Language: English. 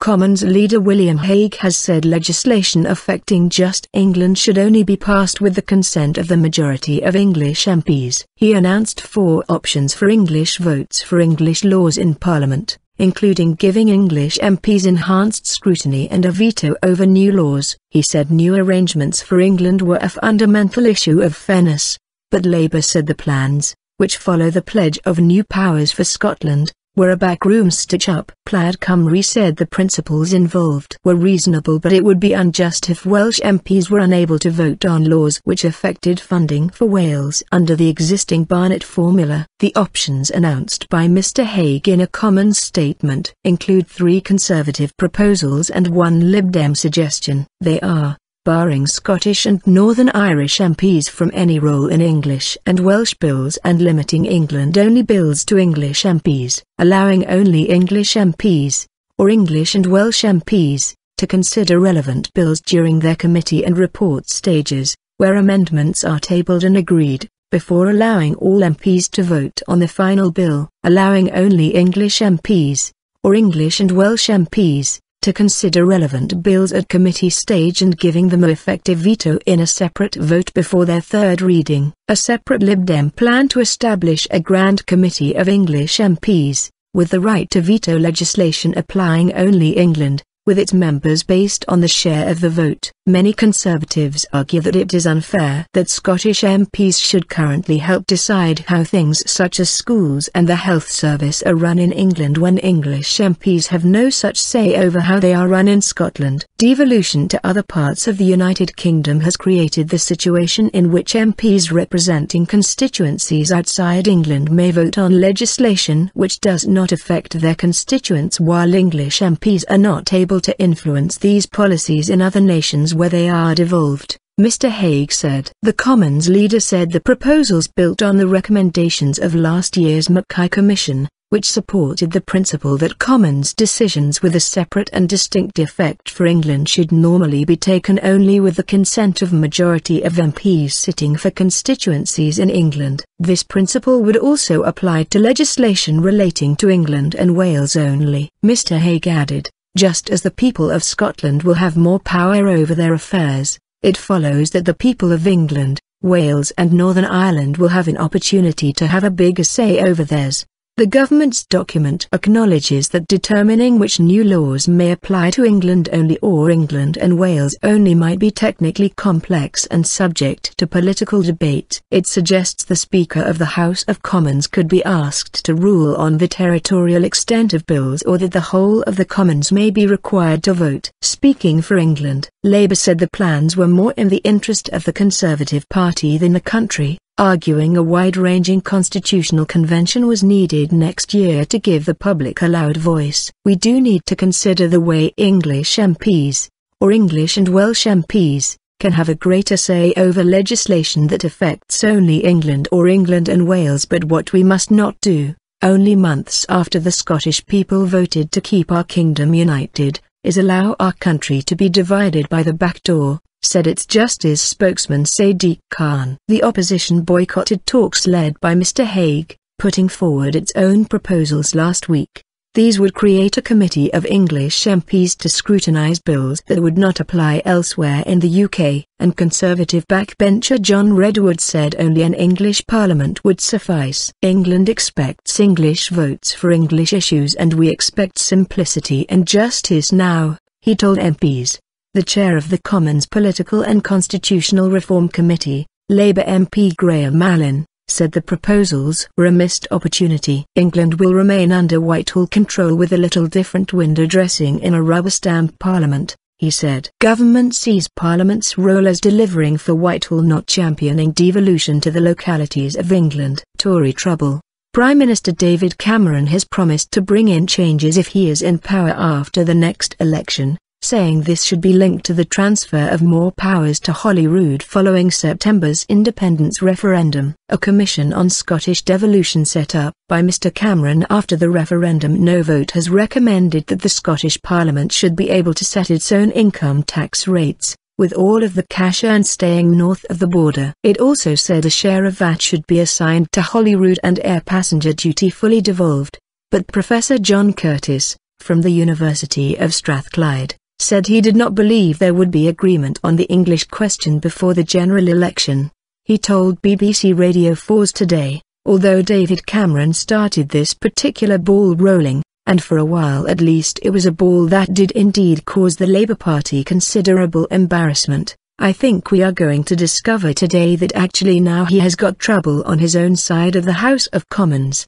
Commons leader William Hague has said legislation affecting just England should only be passed with the consent of the majority of English MPs. He announced 4 options for English votes for English laws in Parliament, including giving English MPs enhanced scrutiny and a veto over new laws. He said new arrangements for England were a fundamental issue of fairness, but Labour said the plans, which follow the pledge of new powers for Scotland, were a backroom stitch-up. Plaid Cymru said the principles involved were reasonable, but it would be unjust if Welsh MPs were unable to vote on laws which affected funding for Wales under the existing Barnett formula. The options announced by Mr Hague in a Commons statement include 3 Conservative proposals and 1 Lib Dem suggestion. They are: barring Scottish and Northern Irish MPs from any role in English and Welsh bills and limiting England-only bills to English MPs, allowing only English MPs, or English and Welsh MPs, to consider relevant bills during their committee and report stages, where amendments are tabled and agreed, before allowing all MPs to vote on the final bill, allowing only English MPs, or English and Welsh MPs, to consider relevant bills at committee stage and giving them an effective veto in a separate vote before their 3rd reading. A separate Lib Dem plan to establish a Grand Committee of English MPs, with the right to veto legislation applying only England, with its members based on the share of the vote. Many Conservatives argue that it is unfair that Scottish MPs should currently help decide how things such as schools and the health service are run in England when English MPs have no such say over how they are run in Scotland. Devolution to other parts of the United Kingdom has created the situation in which MPs representing constituencies outside England may vote on legislation which does not affect their constituents, while English MPs are not able to influence these policies in other nations where they are devolved. Mr Hague said. The Commons leader said the proposals built on the recommendations of last year's Mackay Commission, which supported the principle that Commons decisions with a separate and distinct effect for England should normally be taken only with the consent of majority of MPs sitting for constituencies in England. This principle would also apply to legislation relating to England and Wales only. Mr Hague added, just as the people of Scotland will have more power over their affairs, it follows that the people of England, Wales and Northern Ireland will have an opportunity to have a bigger say over theirs. The government's document acknowledges that determining which new laws may apply to England only or England and Wales only might be technically complex and subject to political debate. It suggests the Speaker of the House of Commons could be asked to rule on the territorial extent of bills, or that the whole of the Commons may be required to vote. Speaking for England, Labour said the plans were more in the interest of the Conservative Party than the country, arguing a wide-ranging constitutional convention was needed next year to give the public a loud voice. We do need to consider the way English MPs, or English and Welsh MPs, can have a greater say over legislation that affects only England or England and Wales, but what we must not do, only months after the Scottish people voted to keep our kingdom united, is allow our country to be divided by the back door, said its Justice spokesman Sadiq Khan. The opposition boycotted talks led by Mr Hague, putting forward its own proposals last week. These would create a committee of English MPs to scrutinise bills that would not apply elsewhere in the UK, and Conservative backbencher John Redwood said only an English Parliament would suffice. England expects English votes for English issues, and we expect simplicity and justice now, he told MPs. The chair of the Commons Political and Constitutional Reform Committee, Labour MP Graham Allen, said the proposals were a missed opportunity. England will remain under Whitehall control with a little different window dressing in a rubber-stamp parliament, he said. Government sees Parliament's role as delivering for Whitehall, not championing devolution to the localities of England. Tory trouble. Prime Minister David Cameron has promised to bring in changes if he is in power after the next election, saying this should be linked to the transfer of more powers to Holyrood following September's independence referendum. A commission on Scottish devolution set up by Mr Cameron after the referendum no vote has recommended that the Scottish Parliament should be able to set its own income tax rates, with all of the cash earned staying north of the border. It also said a share of VAT should be assigned to Holyrood and air passenger duty fully devolved. But Professor John Curtis, from the University of Strathclyde, said he did not believe there would be agreement on the English question before the general election. He told BBC Radio 4's Today, although David Cameron started this particular ball rolling, and for a while at least it was a ball that did indeed cause the Labour Party considerable embarrassment, I think we are going to discover today that actually now he has got trouble on his own side of the House of Commons.